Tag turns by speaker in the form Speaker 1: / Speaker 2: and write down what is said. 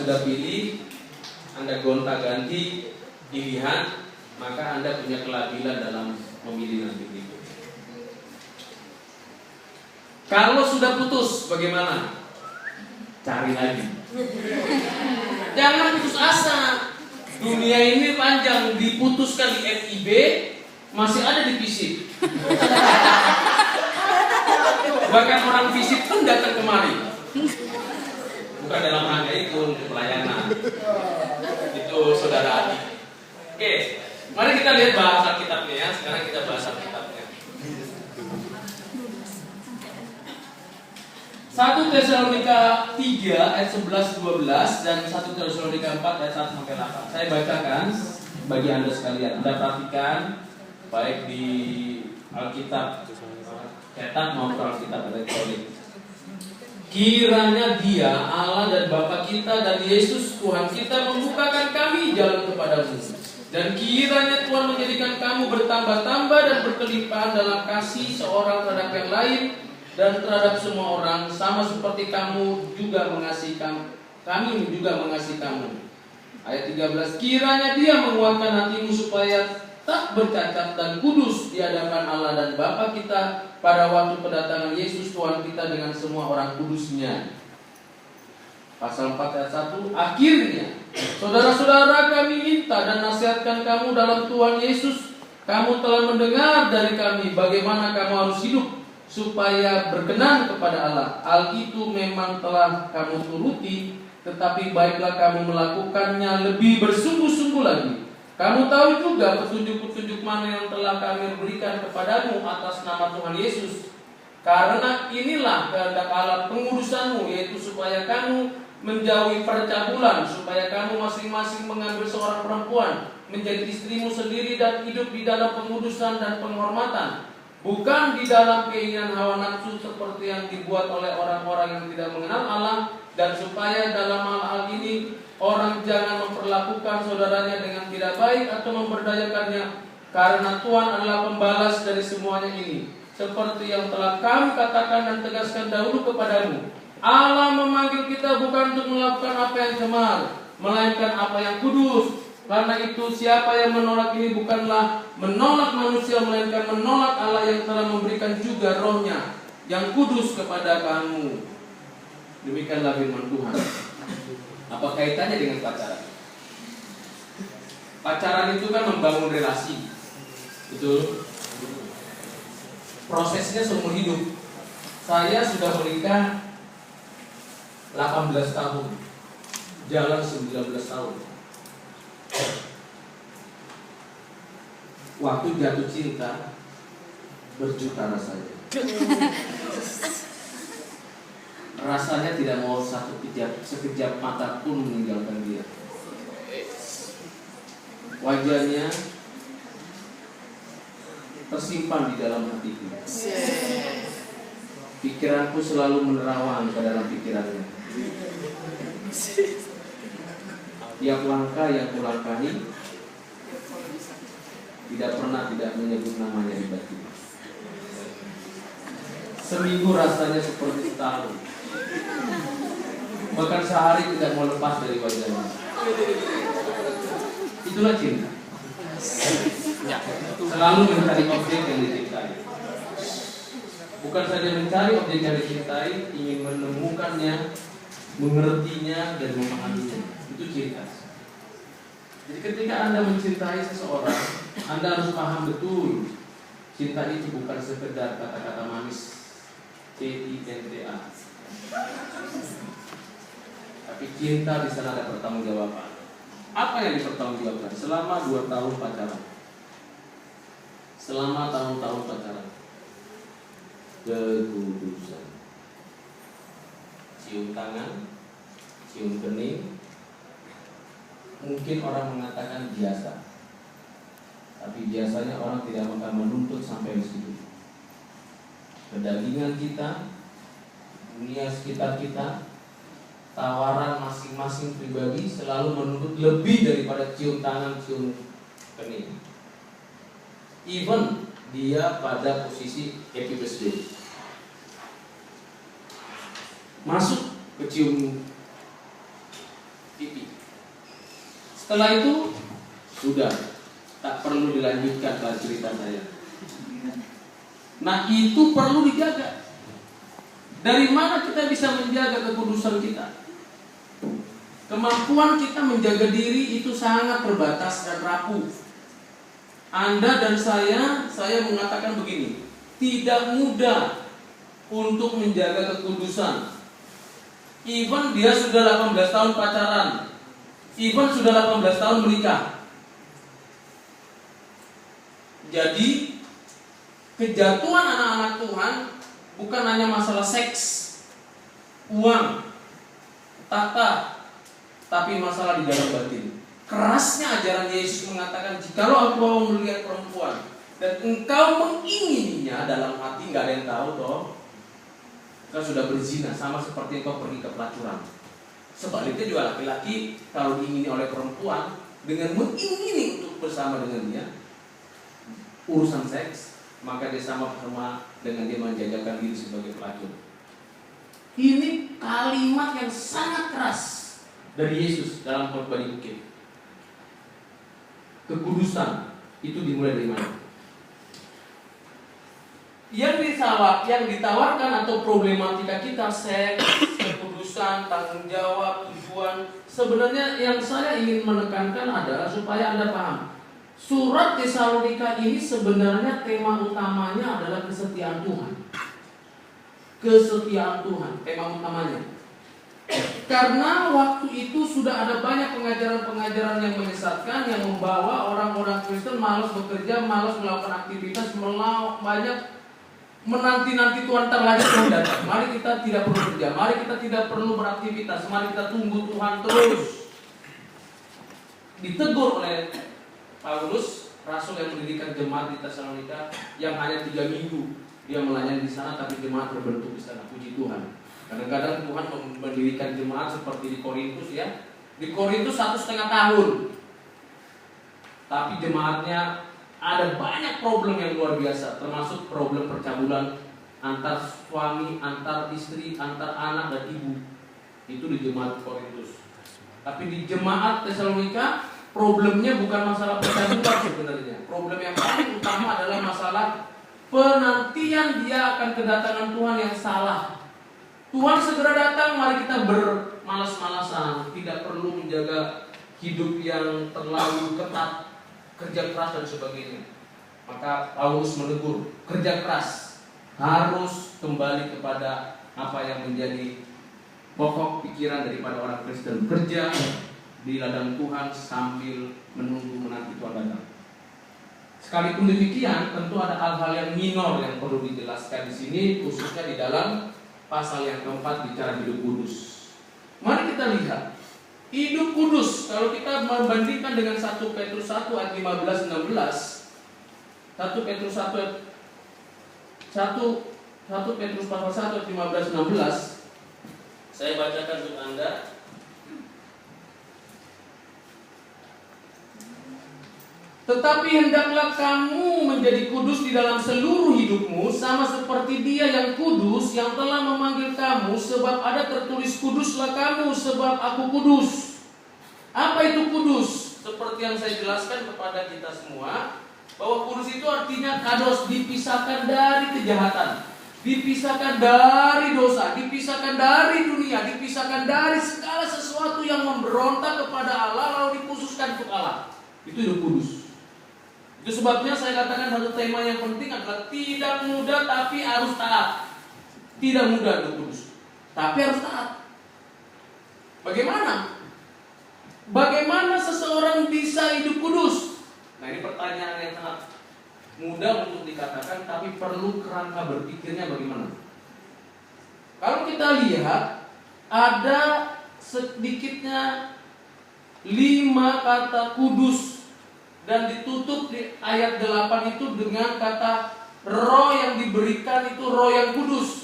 Speaker 1: sudah pilih, Anda gonta-ganti pilihan, maka Anda punya kelabilan dalam memilih nanti berikutnya. Kalau sudah putus, bagaimana? Cari lagi. Jangan putus asa. Dunia ini panjang, diputuskan di FIB, masih ada di FISIP. Bahkan orang FISIP pun datang kemari. Bukan dalam rangka itu, untuk pelayanan. Itu saudara Adi. Oke, mari kita lihat bahasa kitabnya ya. Sekarang kita bahas kitabnya. 1 Tesalonika 3 ayat 11-12 dan 1 Tesalonika 4 ayat 1-8. Saya bacakan bagi Anda sekalian. Anda perhatikan baik di Alkitab cetak maupun Alkitab elektronik. Kiranya Dia, Allah dan Bapa kita dan Yesus Tuhan kita membukakan kami jalan kepadamu. Dan kiranya Tuhan menjadikan kamu bertambah-tambah dan berkelimpahan dalam kasih seorang terhadap yang lain dan terhadap semua orang, sama seperti kamu juga mengasihi kami juga mengasihi kamu. Ayat 13, kiranya Dia menguatkan hatimu supaya tak bercacat dan kudus di hadapan Allah dan Bapa kita pada waktu kedatangan Yesus Tuhan kita dengan semua orang kudusnya. Pasal 4 ayat 1, akhirnya saudara-saudara kami minta dan nasihatkan kamu dalam Tuhan Yesus. Kamu telah mendengar dari kami bagaimana kamu harus hidup supaya berkenan kepada Allah. Hal itu memang telah kamu turuti, tetapi baiklah kamu melakukannya lebih bersungguh-sungguh lagi. Kamu tahu juga petunjuk-petunjuk mana yang telah kami berikan kepadamu atas nama Tuhan Yesus. Karena inilah kehendak Allah pengurusanmu, yaitu supaya kamu menjauhi percabulan, supaya kamu masing-masing mengambil seorang perempuan menjadi istrimu sendiri dan hidup di dalam pengudusan dan penghormatan, bukan di dalam keinginan hawa nafsu seperti yang dibuat oleh orang-orang yang tidak mengenal Allah, dan supaya dalam hal ini orang jangan memperlakukan saudaranya dengan tidak baik atau memberdayakannya, karena Tuhan adalah pembalas dari semuanya ini. Seperti yang telah kami katakan dan tegaskan dahulu kepadamu, Allah memanggil kita bukan untuk melakukan apa yang cemar, melainkan apa yang kudus. Karena itu siapa yang menolak ini bukanlah menolak manusia, melainkan menolak Allah yang telah memberikan juga rohnya yang kudus kepada kamu. Demikianlah firman Tuhan. Apa kaitannya dengan pacaran? Pacaran itu kan membangun relasi. Betul? Prosesnya seumur hidup. Saya sudah menikah 18 tahun, jalan 19 tahun. Waktu jatuh cinta berjuta rasanya. Rasanya tidak mau sekejap mata pun meninggalkan dia. Wajahnya tersimpan di dalam hatiku. Pikiranku selalu menerawang ke dalam pikirannya. Tiap langkah yang kulangkahi tidak pernah tidak menyebut namanya di batin. Seminggu rasanya seperti setahun. Bahkan sehari tidak mau lepas dari wajahnya. Itulah cinta. Selalu mencari objek yang dicintai. Bukan saja mencari objek yang dicintai, ingin menemukannya, mengertinya dan memahaminya. Itu cinta. Jadi ketika Anda mencintai seseorang, Anda harus paham betul cinta itu bukan sekedar kata-kata manis cinta, tapi cinta di sana ada pertanggungjawaban. Apa yang dipertanggungjawabkan? Selama 2 tahun pacaran, selama tahun-tahun pacaran, kekudusan, cium tangan, cium kening. Mungkin orang mengatakan biasa, tapi biasanya orang tidak akan menuntut sampai di situ. Kedagingan kita, dunia sekitar kita, tawaran masing-masing pribadi selalu menuntut lebih daripada cium tangan, cium kening. Even dia pada posisi happy birthday, masuk ke cium Setelah itu sudah tak perlu dilanjutkan cerita saya. Nah, itu perlu dijaga. Dari mana kita bisa menjaga kekudusan kita? Kemampuan kita menjaga diri itu sangat terbatas dan rapuh. Anda dan saya mengatakan begini, tidak mudah untuk menjaga kekudusan. Even dia sudah 18 tahun pacaran, even sudah 18 tahun menikah. Jadi kejatuhan anak-anak Tuhan bukan hanya masalah seks, uang, tata, tapi masalah di dalam batin. Kerasnya ajaran Yesus mengatakan, jikalau aku mau melihat perempuan dan engkau mengingininya dalam hati, nggak ada yang tahu toh, engkau sudah berzina, sama seperti engkau pergi ke pelacuran. Sebaliknya juga laki-laki kalau diingini oleh perempuan dengan mengingini untuk bersama dengan dia, urusan seks, maka dia sama dengan dia menjajakan diri sebagai pelacur. Ini kalimat yang sangat keras dari Yesus dalam khotbah di bukit. Kekudusan itu dimulai dari mana? Yang ditawarkan atau problematika kita, seks, kekudusan, tanggung jawab, tujuan, sebenarnya yang saya ingin menekankan adalah supaya Anda paham. Surat Tesalonika ini sebenarnya tema utamanya adalah kesetiaan Tuhan. Kesetiaan Tuhan, tema utamanya. Karena waktu itu sudah ada banyak pengajaran-pengajaran yang menyesatkan, yang membawa orang-orang Kristen malas bekerja, malas melakukan aktivitas, banyak menanti-nanti Tuhan terlahir Tuhan datang. Mari kita tidak perlu kerja, mari kita tidak perlu beraktivitas, mari kita tunggu Tuhan terus. Ditegur oleh Paulus, rasul yang mendirikan jemaat di Tesalonika yang hanya 3 minggu dia melayani di sana, tapi jemaat terbentuk di sana. Puji Tuhan. Kadang-kadang Tuhan mendirikan jemaat seperti di Korintus ya. Di Korintus 1,5 tahun, tapi jemaatnya ada banyak problem yang luar biasa, termasuk problem percabulan antar suami, antar istri, antar anak dan ibu. Itu di jemaat Korintus. Tapi di jemaat Tesalonika problemnya bukan masalah percabulan sebenarnya. Problem yang paling utama adalah masalah penantian dia akan kedatangan Tuhan yang salah. Tuhan segera datang, mari kita bermalas-malasan, tidak perlu menjaga hidup yang terlalu ketat, kerja keras dan sebagainya. Maka Paulus menegur, kerja keras harus kembali kepada apa yang menjadi pokok pikiran daripada orang Kristen, kerja di ladang Tuhan sambil menunggu menanti Tuhan datang. Sekalipun demikian, tentu ada hal-hal yang minor yang perlu dijelaskan di sini, khususnya di dalam pasal yang keempat bicara hidup kudus. Mari kita lihat hidup kudus. Kalau kita membandingkan dengan 1 Petrus 1 ayat 15-16, 1 Petrus pasal 1 ayat 15-16, saya bacakan untuk Anda. Tetapi hendaklah kamu menjadi kudus di dalam seluruh hidupmu, sama seperti Dia yang kudus, yang telah memanggil kamu. Sebab ada tertulis, kuduslah kamu, sebab aku kudus. Apa itu kudus? Seperti yang saya jelaskan kepada kita semua, bahwa kudus itu artinya kados, dipisahkan dari kejahatan, dipisahkan dari dosa, dipisahkan dari dunia, dipisahkan dari segala sesuatu yang memberontak kepada Allah, lalu dikhususkan untuk Allah. Itu hidup kudus. Itu sebabnya saya katakan satu tema yang penting adalah tidak mudah tapi harus taat. Tidak mudah untuk kudus, tapi harus taat. Bagaimana? Bagaimana seseorang bisa hidup kudus? Nah, ini pertanyaan yang sangat mudah untuk dikatakan, tapi perlu kerangka berpikirnya bagaimana. Kalau kita lihat, ada sedikitnya 5 kata kudus, dan ditutup di ayat 8 itu dengan kata roh yang diberikan itu roh yang kudus.